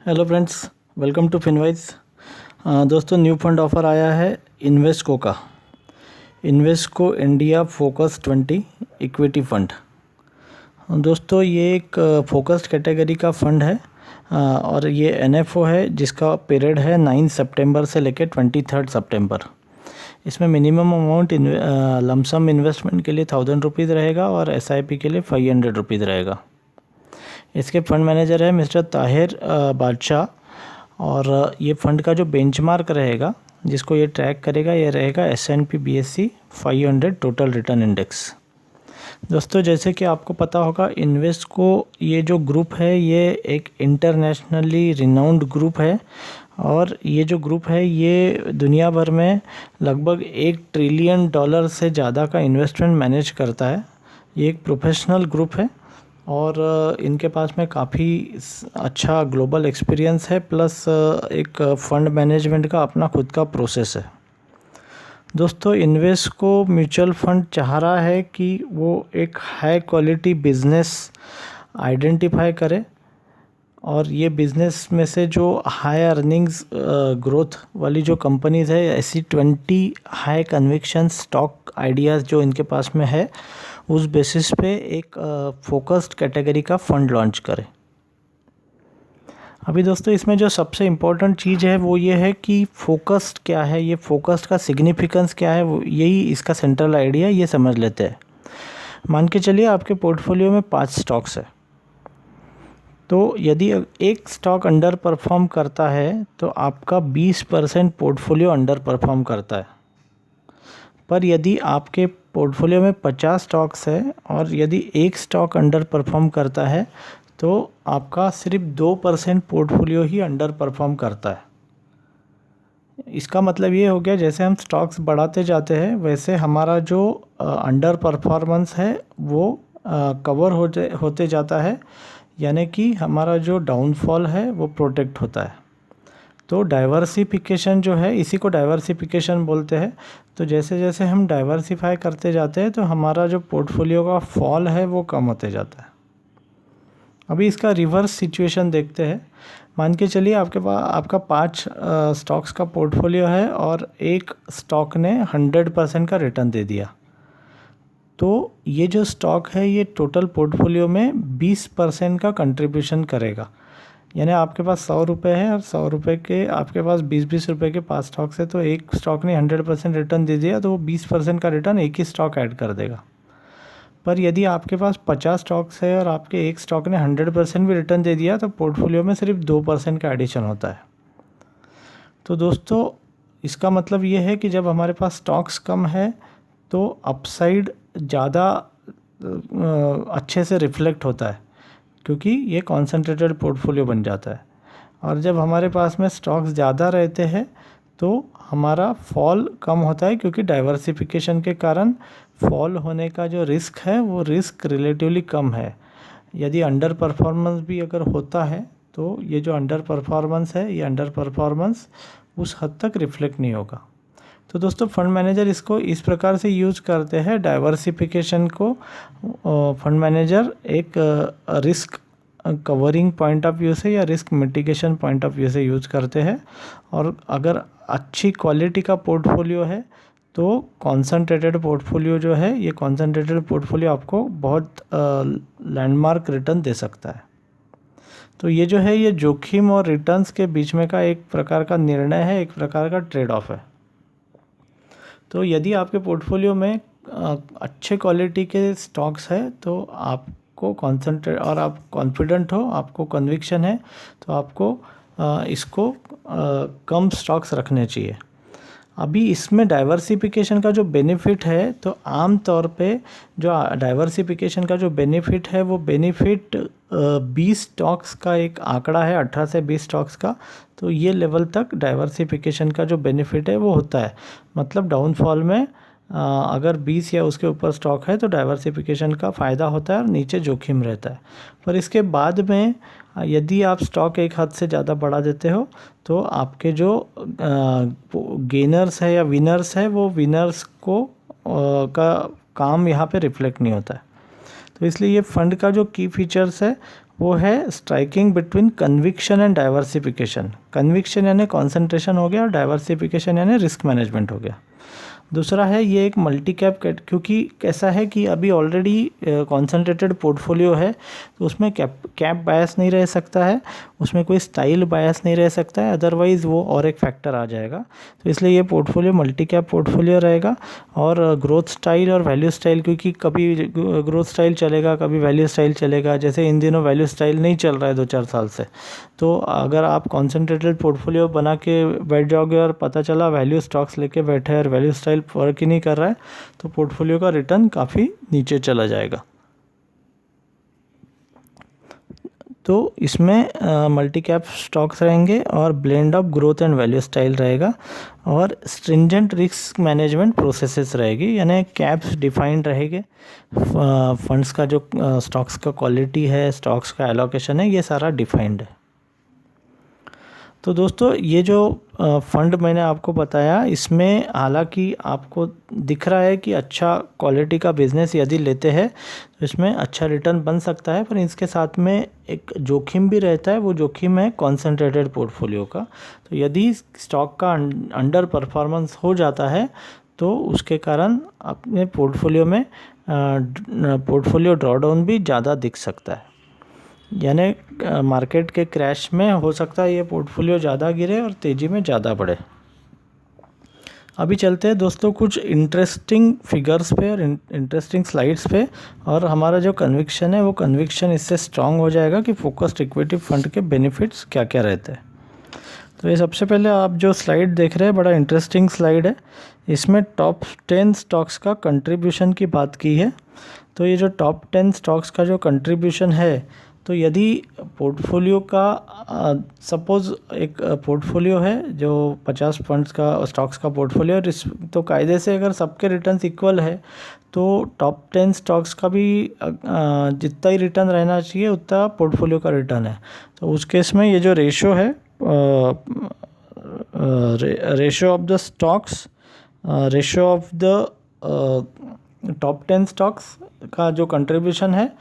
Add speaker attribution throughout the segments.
Speaker 1: Hello friends, welcome to Finwise. दोस्तों, new fund offer आया है इन्वेस्को का। Invesco India focus 20 equity fund. दोस्तों, ये एक फोकस्ड कैटेगरी का फंड है और ये एनएफओ है जिसका पीरियड है 9 सितंबर से लेकर 23 सितंबर। इसमें मिनिमम अमाउंट लमसम इन्वेस्टमेंट के लिए 1000 रुपीज़ रहेगा और एसआईपी के लिए 500 रुपीज़ रहेगा। इसके फंड मैनेजर है मिस्टर ताहिर बादशाह और ये फ़ंड का जो बेंचमार्क रहेगा जिसको ये ट्रैक करेगा ये रहेगा S&P BSE 500 total return index. दोस्तों, जैसे कि आपको पता होगा, इन्वेस्को ये जो ग्रुप है ये एक इंटरनेशनली रिनाउंड ग्रुप है और ये जो ग्रुप है ये दुनिया भर में लगभग $1 ट्रिलियन से ज़्यादा का इन्वेस्टमेंट मैनेज करता है। ये एक प्रोफेशनल ग्रुप है और इनके पास में काफ़ी अच्छा ग्लोबल एक्सपीरियंस है, प्लस एक फ़ंड मैनेजमेंट का अपना खुद का प्रोसेस है। दोस्तों, इन्वेस्को म्यूचुअल फंड चाह रहा है कि वो एक हाई क्वालिटी बिज़नेस आइडेंटिफाई करे और ये बिज़नेस में से जो हाई अर्निंग्स ग्रोथ वाली जो कंपनीज़ है, ऐसी 20 हाई कन्विक्शन स्टॉक आइडियाज़ जो इनके पास में है, उस बेसिस पे एक फोकस्ड कैटेगरी का फ़ंड लॉन्च करें। अभी दोस्तों, इसमें जो सबसे इम्पोर्टेंट चीज़ है वो ये है कि फोकस्ड क्या है, ये फोकस्ड का सिग्निफिकेंस क्या है, वो यही इसका सेंट्रल आइडिया, ये समझ लेते हैं। मान के चलिए आपके पोर्टफोलियो में 5 स्टॉक्स है, तो यदि एक स्टॉक अंडर परफॉर्म करता है तो आपका 20% पोर्टफोलियो अंडर परफॉर्म करता है। पर यदि आपके पोर्टफोलियो में 50 स्टॉक्स है और यदि एक स्टॉक अंडर परफॉर्म करता है तो आपका सिर्फ 2% पोर्टफोलियो ही अंडर परफॉर्म करता है। इसका मतलब ये हो गया, जैसे हम स्टॉक्स बढ़ाते जाते हैं वैसे हमारा जो अंडर परफॉर्मेंस है वो कवर होते जाता है, यानी कि हमारा जो डाउनफॉल है वो प्रोटेक्ट होता है। तो डाइवर्सिफिकेशन जो है, इसी को डाइवर्सिफिकेशन बोलते हैं। तो जैसे जैसे हम डाइवर्सिफाई करते जाते हैं तो हमारा जो पोर्टफोलियो का फॉल है वो कम होते जाता है। अभी इसका रिवर्स सिचुएशन देखते हैं। मान के चलिए आपका 5 स्टॉक्स का पोर्टफोलियो है और एक स्टॉक ने 100% का रिटर्न दे दिया, तो ये जो स्टॉक है ये टोटल पोर्टफोलियो में 20% का कंट्रीब्यूशन करेगा। यानी आपके पास 100 रुपये है और 100 रुपये के आपके पास 20-20 रुपये के 5 स्टॉक्स है, तो एक स्टॉक ने 100% रिटर्न दे दिया तो वो 20% का रिटर्न एक ही स्टॉक ऐड कर देगा। पर यदि आपके पास 50 स्टॉक्स है और आपके एक स्टॉक ने 100% भी रिटर्न दे दिया तो पोर्टफोलियो में सिर्फ 2% का एडिशन होता है। तो दोस्तों, इसका मतलब ये है कि जब हमारे पास स्टॉक्स कम है तो अपसाइड ज़्यादा अच्छे से रिफ्लेक्ट होता है, क्योंकि ये कॉन्सेंट्रेटेड पोर्टफोलियो बन जाता है। और जब हमारे पास में स्टॉक्स ज़्यादा रहते हैं तो हमारा फॉल कम होता है, क्योंकि डाइवर्सिफिकेशन के कारण फॉल होने का जो रिस्क है वो रिस्क रिलेटिवली कम है। यदि अंडर परफॉर्मेंस भी अगर होता है तो ये जो अंडर परफॉर्मेंस है, ये अंडर परफॉर्मेंस उस हद तक रिफ्लेक्ट नहीं होगा। तो दोस्तों, फंड मैनेजर इसको इस प्रकार से यूज़ करते हैं। डाइवर्सिफिकेशन को फंड मैनेजर एक risk covering point of view से या risk mitigation point of view से यूज़ करते हैं। और अगर अच्छी क्वालिटी का पोर्टफोलियो है तो कॉन्सेंट्रेटेड पोर्टफोलियो जो है, ये कॉन्सेंट्रेटेड पोर्टफोलियो आपको बहुत लैंडमार्क रिटर्न दे सकता है। तो ये जो है, ये जोखिम और रिटर्न्स के बीच में का एक प्रकार का निर्णय है, एक प्रकार का ट्रेड ऑफ है। तो यदि आपके पोर्टफोलियो में अच्छे क्वालिटी के स्टॉक्स है तो आपको कॉन्सेंट्रेट और आप कॉन्फिडेंट हो, आपको कन्विक्शन है, तो आपको इसको कम स्टॉक्स रखने चाहिए। अभी इसमें डाइवर्सिफिकेशन का जो बेनिफिट है, तो आम तौर पे जो डाइवर्सिफिकेशन का जो बेनिफिट है वो बेनिफिट 20 स्टॉक्स का एक आंकड़ा है, 18 से 20 स्टॉक्स का। तो ये लेवल तक डाइवर्सिफिकेशन का जो बेनिफिट है वो होता है। मतलब डाउनफॉल में अगर 20 या उसके ऊपर स्टॉक है तो डाइवर्सिफिकेशन का फ़ायदा होता है और नीचे जोखिम रहता है। पर इसके बाद में यदि आप स्टॉक एक हद से ज़्यादा बढ़ा देते हो तो आपके जो गेनर्स है या विनर्स है, वो विनर्स को का काम यहाँ पे रिफ्लेक्ट नहीं होता है। तो इसलिए ये फ़ंड का जो की फीचर्स है वो है striking between conviction and diversification. Conviction यानी कॉन्सेंट्रेशन हो गया और डाइवर्सिफिकेशन यानी रिस्क मैनेजमेंट हो गया। दूसरा है ये एक मल्टी कैप, क्योंकि कैसा है कि अभी ऑलरेडी कॉन्सेंट्रेटेड पोर्टफोलियो है, तो उसमें कैप बायस नहीं रह सकता है, उसमें कोई स्टाइल बायस नहीं रह सकता है, अदरवाइज़ वो और एक फैक्टर आ जाएगा। तो इसलिए ये पोर्टफोलियो मल्टी कैप पोर्टफोलियो रहेगा। और ग्रोथ स्टाइल और वैल्यू स्टाइल, क्योंकि कभी ग्रोथ स्टाइल चलेगा, कभी वैल्यू स्टाइल चलेगा। जैसे इन दिनों वैल्यू स्टाइल नहीं चल रहा है 2-4 साल से, तो अगर आप कॉन्सेंट्रेटेड पोर्टफोलियो बना के बैठ जाओगे और पता चला वैल्यू स्टॉक्स लेके बैठे और वैल्यू स्टाइल वर्क ही नहीं कर रहा है, तो पोर्टफोलियो का रिटर्न काफ़ी नीचे चला जाएगा। तो इसमें मल्टी कैप स्टॉक्स रहेंगे और blend of growth and value style रहेगा और स्ट्रिंजेंट रिस्क मैनेजमेंट प्रोसेसेस रहेगी, यानी कैप्स डिफाइंड रहेंगे, फंड्स का जो स्टॉक्स का क्वालिटी है, स्टॉक्स का एलोकेशन है, ये सारा डिफाइंड है। तो दोस्तों ये जो फंड मैंने आपको बताया, इसमें हालांकि आपको दिख रहा है कि अच्छा क्वालिटी का बिज़नेस यदि लेते हैं तो इसमें अच्छा रिटर्न बन सकता है, पर इसके साथ में एक जोखिम भी रहता है। वो जोखिम है कॉन्सेंट्रेटेड पोर्टफोलियो का। तो यदि स्टॉक का अंडर परफॉर्मेंस हो जाता है तो उसके कारण अपने पोर्टफोलियो में पोर्टफोलियो ड्रॉडाउन भी ज़्यादा दिख सकता है, यानी मार्केट के क्रैश में हो सकता है ये पोर्टफोलियो ज़्यादा गिरे और तेज़ी में ज़्यादा बढ़े। अभी चलते हैं दोस्तों कुछ इंटरेस्टिंग फिगर्स पे और इंटरेस्टिंग स्लाइड्स पे, और हमारा जो कन्विक्शन है वो कन्विक्शन इससे स्ट्रांग हो जाएगा कि फोकस्ड इक्विटी फंड के बेनिफिट्स क्या क्या रहते हैं। तो ये सबसे पहले आप जो स्लाइड देख रहे हैं बड़ा इंटरेस्टिंग स्लाइड है। इसमें टॉप 10 स्टॉक्स का कंट्रीब्यूशन की बात की है। तो ये जो टॉप 10 स्टॉक्स का जो कंट्रीब्यूशन है, तो यदि पोर्टफोलियो का सपोज़ एक पोर्टफोलियो है जो 50 फंड्स का स्टॉक्स का पोर्टफोलियो है, तो कायदे से अगर सबके रिटर्न्स इक्वल है तो टॉप 10 स्टॉक्स का भी जितना ही रिटर्न रहना चाहिए उतना पोर्टफोलियो का रिटर्न है। तो उस केस में ये जो रेशो है, ratio of the stocks, ratio of the top 10 stocks का जो कंट्रीब्यूशन है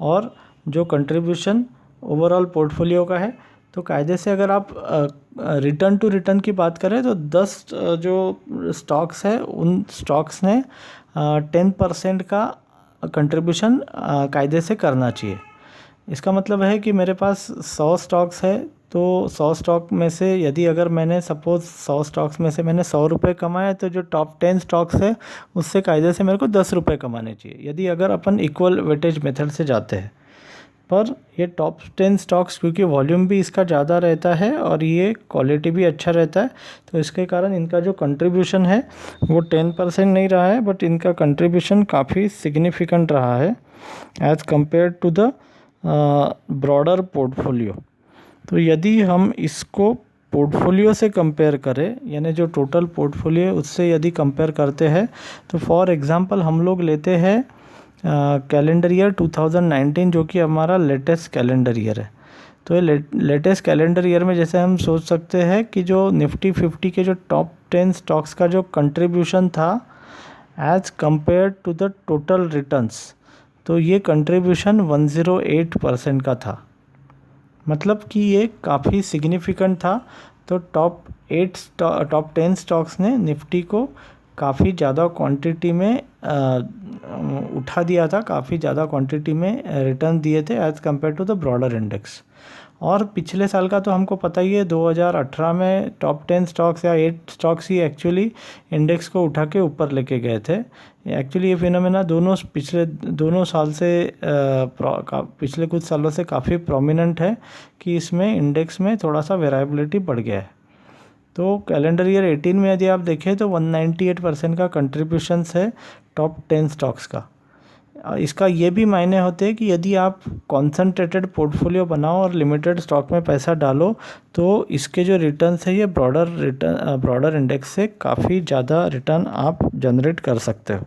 Speaker 1: और जो कंट्रीब्यूशन ओवरऑल पोर्टफोलियो का है, तो कायदे से अगर आप रिटर्न टू रिटर्न की बात करें तो 10 जो स्टॉक्स है उन स्टॉक्स ने 10% का कंट्रीब्यूशन कायदे से करना चाहिए। इसका मतलब है कि मेरे पास 100 स्टॉक्स है, तो 100 स्टॉक में से यदि अगर मैंने सपोज़ 100 स्टॉक्स में से मैंने 100 रुपये कमाए, तो जो टॉप 10 स्टॉक्स है उससे कायदे से मेरे को 10 रुपये कमाने चाहिए, यदि अगर अपन इक्वल वेटेज मेथड से जाते हैं। पर ये टॉप 10 स्टॉक्स क्योंकि वॉल्यूम भी इसका ज़्यादा रहता है और ये क्वालिटी भी अच्छा रहता है, तो इसके कारण इनका जो कंट्रीब्यूशन है वो 10% नहीं रहा है, बट इनका कंट्रीब्यूशन काफ़ी सिग्निफिकेंट रहा है as compare to the broader portfolio. तो यदि हम इसको पोर्टफोलियो से कंपेयर करें, यानी जो टोटल पोर्टफोलियो उससे यदि कंपेयर करते हैं, तो फॉर एग्ज़ाम्पल हम लोग लेते हैं कैलेंडर ईयर 2019 जो कि हमारा लेटेस्ट कैलेंडर ईयर है। तो ये लेटेस्ट कैलेंडर ईयर में जैसे हम सोच सकते हैं कि जो निफ्टी 50 के जो टॉप 10 स्टॉक्स का जो कंट्रीब्यूशन था as compare to the total returns, तो ये कंट्रीब्यूशन 108% का था, मतलब कि ये काफ़ी सिग्निफिकेंट था। तो टॉप 10 स्टॉक्स ने निफ्टी को काफ़ी ज़्यादा क्वांटिटी में उठा दिया था, काफ़ी ज़्यादा क्वांटिटी में रिटर्न दिए थे as compare to the broader index. और पिछले साल का तो हमको पता ही है, 2018 में टॉप 10 स्टॉक्स या 8 स्टॉक्स ही एक्चुअली इंडेक्स को उठा के ऊपर लेके गए थे। एक्चुअली ये फिनोमेना पिछले दोनों साल से पिछले कुछ सालों से काफ़ी प्रोमिनेंट है कि इसमें इंडेक्स में थोड़ा सा वेरिएबिलिटी बढ़ गया है। तो कैलेंडर ईयर 18 में यदि आप देखें तो 198% का कंट्रीब्यूशंस है टॉप 10 स्टॉक्स का। इसका ये भी मायने होते हैं कि यदि आप कॉन्सेंट्रेटेड पोर्टफोलियो बनाओ और लिमिटेड स्टॉक में पैसा डालो, तो इसके जो रिटर्न्स है ये ब्रॉडर इंडेक्स से काफ़ी ज़्यादा रिटर्न आप जनरेट कर सकते हो।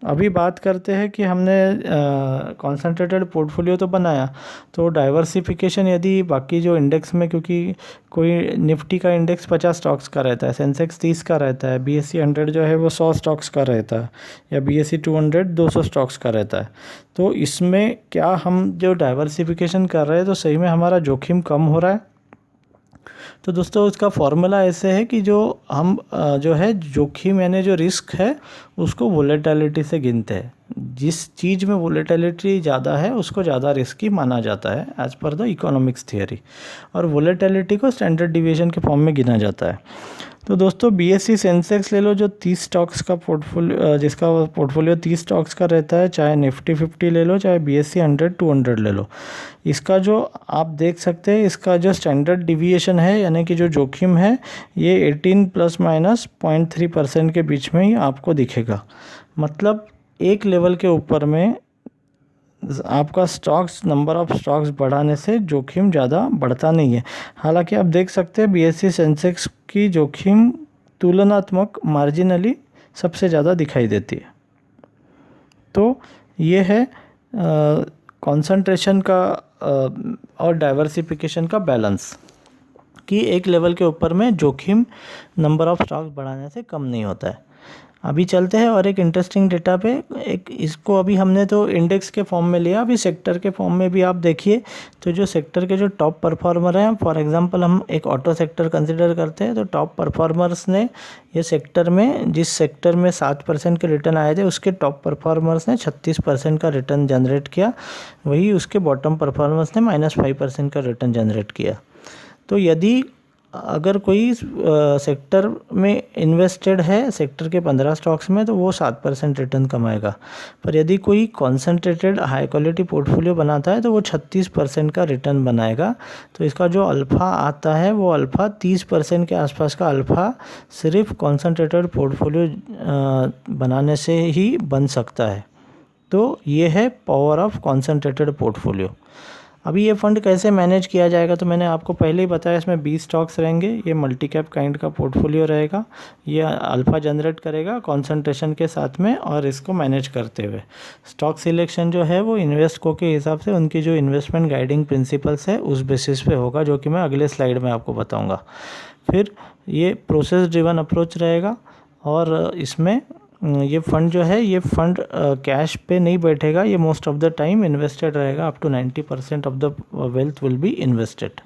Speaker 1: अभी बात करते हैं कि हमने कॉन्सेंट्रेटेड पोर्टफोलियो तो बनाया, तो डाइवर्सिफिकेशन यदि बाकी जो इंडेक्स में, क्योंकि कोई निफ्टी का इंडेक्स 50 स्टॉक्स का रहता है, सेंसेक्स 30 का रहता है, BSE 100 जो है वो 100 स्टॉक्स का रहता है, या BSE 200 200 स्टॉक्स का रहता है। तो इसमें क्या हम जो डाइवर्सिफिकेशन कर रहे हैं तो सही में हमारा जोखिम कम हो रहा है। तो दोस्तों उसका फॉर्मूला ऐसे है कि जो हम जो है जोखिम यानी जो रिस्क है उसको वोलेटिलिटी से गिनते हैं। जिस चीज़ में वोलेटिलिटी ज़्यादा है उसको ज़्यादा रिस्की माना जाता है as per the economics theory, और वोलेटिलिटी को स्टैंडर्ड डिवीजन के फॉर्म में गिना जाता है। तो दोस्तों BSE सेंसेक्स ले लो जो 30 स्टॉक्स का पोर्टफोलियो, जिसका पोर्टफोलियो 30 स्टॉक्स का रहता है, चाहे निफ्टी 50 ले लो, चाहे BSE 100 200 ले लो। इसका जो आप देख सकते हैं, इसका जो स्टैंडर्ड डिविएशन है यानी कि जो जोखिम है ये 18 ± 0.3% के बीच में ही आपको दिखेगा। मतलब एक लेवल के ऊपर में आपका स्टॉक्स, नंबर ऑफ स्टॉक्स बढ़ाने से जोखिम ज़्यादा बढ़ता नहीं है। हालांकि आप देख सकते हैं BSE सेंसेक्स की जोखिम तुलनात्मक मार्जिनली सबसे ज़्यादा दिखाई देती है। तो ये है कंसंट्रेशन का और डाइवर्सिफिकेशन का बैलेंस, कि एक लेवल के ऊपर में जोखिम नंबर ऑफ स्टॉक्स बढ़ाने से कम नहीं होता है। अभी चलते हैं और एक इंटरेस्टिंग डेटा पे। एक इसको अभी हमने तो इंडेक्स के फॉर्म में लिया, अभी सेक्टर के फॉर्म में भी आप देखिए तो जो सेक्टर के जो टॉप परफॉर्मर हैं, फॉर एग्जांपल हम एक ऑटो सेक्टर कंसिडर करते हैं, तो टॉप परफॉर्मर्स ने ये सेक्टर में, जिस सेक्टर में 7% के रिटर्न आए थे उसके टॉप परफॉर्मर्स ने 36% का रिटर्न जनरेट किया, वही उसके बॉटम परफॉर्मर्स ने -5% का रिटर्न जनरेट किया। तो यदि अगर कोई सेक्टर में इन्वेस्टेड है, सेक्टर के 15 स्टॉक्स में, तो वो 7% रिटर्न कमाएगा। पर यदि कोई कॉन्सेंट्रेटेड हाई क्वालिटी पोर्टफोलियो बनाता है तो वो 36% का रिटर्न बनाएगा। तो इसका जो अल्फ़ा आता है वो अल्फ़ा 30% के आसपास का अल्फ़ा सिर्फ कॉन्सेंट्रेटेड पोर्टफोलियो बनाने से ही बन सकता है। तो ये है पावर ऑफ कॉन्सेंट्रेटेड पोर्टफोलियो। अभी ये फ़ंड कैसे मैनेज किया जाएगा, तो मैंने आपको पहले ही बताया, इसमें 20 स्टॉक्स रहेंगे, ये मल्टी कैप काइंड का पोर्टफोलियो रहेगा, ये अल्फ़ा जनरेट करेगा कॉन्सेंट्रेशन के साथ में, और इसको मैनेज करते हुए स्टॉक सिलेक्शन जो है वो इन्वेस्टको के हिसाब से उनकी जो इन्वेस्टमेंट गाइडिंग प्रिंसिपल्स है उस बेसिस पे होगा, जो कि मैं अगले स्लाइड में आपको बताऊँगा। फिर ये प्रोसेस ड्रिवन अप्रोच रहेगा, और इसमें ये फ़ंड जो है, ये फ़ंड कैश पे नहीं बैठेगा, ये most of the time invested रहेगा, up to 90% of the wealth will be invested.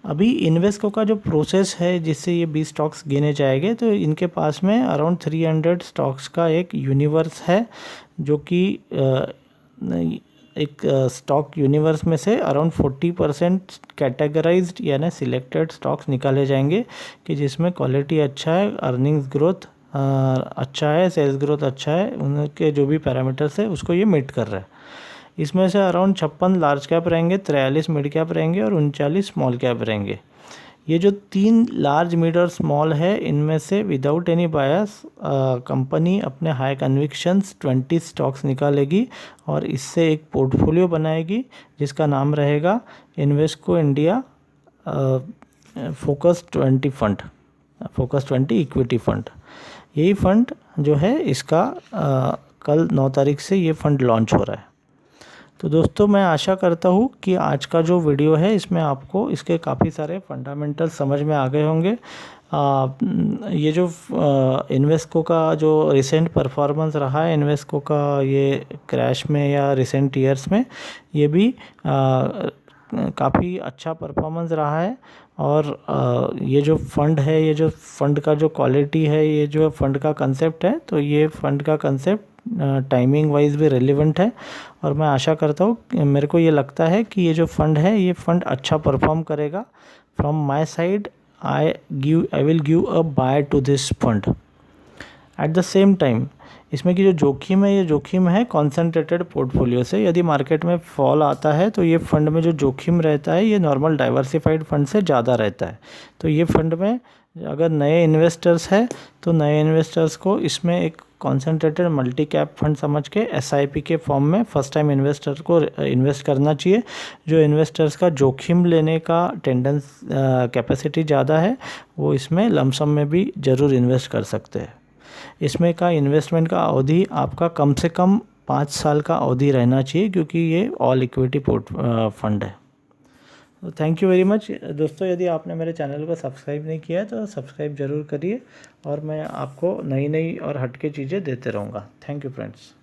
Speaker 1: अभी इन्वेस्टको का जो प्रोसेस है जिससे ये 20 स्टॉक्स गिने जाएंगे, तो इनके पास में अराउंड 300 स्टॉक्स का एक यूनिवर्स है, जो कि एक स्टॉक यूनिवर्स में से अराउंड 40% कैटेगराइज्ड यानी सिलेक्टेड स्टॉक्स निकाले जाएंगे, कि जिसमें क्वालिटी अच्छा है, अर्निंग्स ग्रोथ अच्छा है, सेल्स ग्रोथ अच्छा है, उनके जो भी पैरामीटर्स है उसको ये मीट कर रहा है। इसमें से अराउंड 56 लार्ज कैप रहेंगे, 43 मिड कैप रहेंगे और 39 स्मॉल कैप रहेंगे। ये जो 3 लार्ज, मिड और स्मॉल है, इनमें से विदाउट एनी बायस कंपनी अपने हाई कन्विक्शंस 20 स्टॉक्स निकालेगी और इससे एक पोर्टफोलियो बनाएगी जिसका नाम रहेगा Invesco India focus 20 fund, focus 20 equity fund. यही फ़ंड जो है इसका कल 9 तारीख से ये फ़ंड लॉन्च हो रहा है। तो दोस्तों मैं आशा करता हूँ कि आज का जो वीडियो है इसमें आपको इसके काफ़ी सारे फंडामेंटल समझ में आ गए होंगे। ये जो इन्वेस्टको का जो रिसेंट परफॉर्मेंस रहा है, इन्वेस्टको का ये क्रैश में या रिसेंट ईयर्स में, ये भी काफ़ी अच्छा परफॉर्मेंस रहा है। और ये जो फ़ंड है, ये जो फ़ंड का जो क्वालिटी है, ये जो फ़ंड का कंसेप्ट है, तो ये फ़ंड का कंसेप्ट टाइमिंग वाइज भी रेलिवेंट है। और मैं आशा करता हूँ, मेरे को ये लगता है कि ये जो फ़ंड है, ये फ़ंड अच्छा परफॉर्म करेगा। From my side I will give a by two this fund. At the same time इसमें की जो जोखिम है, ये जोखिम है कॉन्सेंट्रेटेड पोर्टफोलियो से। यदि मार्केट में फॉल आता है तो ये फ़ंड में जो जोखिम रहता है ये नॉर्मल डाइवर्सिफाइड फंड से ज़्यादा रहता है। तो ये फ़ंड में अगर नए इन्वेस्टर्स है तो नए इन्वेस्टर्स को इसमें एक कॉन्सेंट्रेटेड मल्टी कैप फंड समझ के SIP के फॉर्म में फर्स्ट टाइम इन्वेस्टर को इन्वेस्ट करना चाहिए। जो इन्वेस्टर्स का जोखिम लेने का कैपेसिटी ज़्यादा है वो इसमें लमसम में भी ज़रूर इन्वेस्ट कर सकते हैं। इसमें का इन्वेस्टमेंट का अवधि आपका कम से कम 5 साल का अवधि रहना चाहिए, क्योंकि ये ऑल इक्विटी फंड है। तो थैंक यू वेरी मच दोस्तों। यदि आपने मेरे चैनल को सब्सक्राइब नहीं किया है तो सब्सक्राइब ज़रूर करिए, और मैं आपको नई नई और हटके चीज़ें देते रहूँगा। Thank you friends.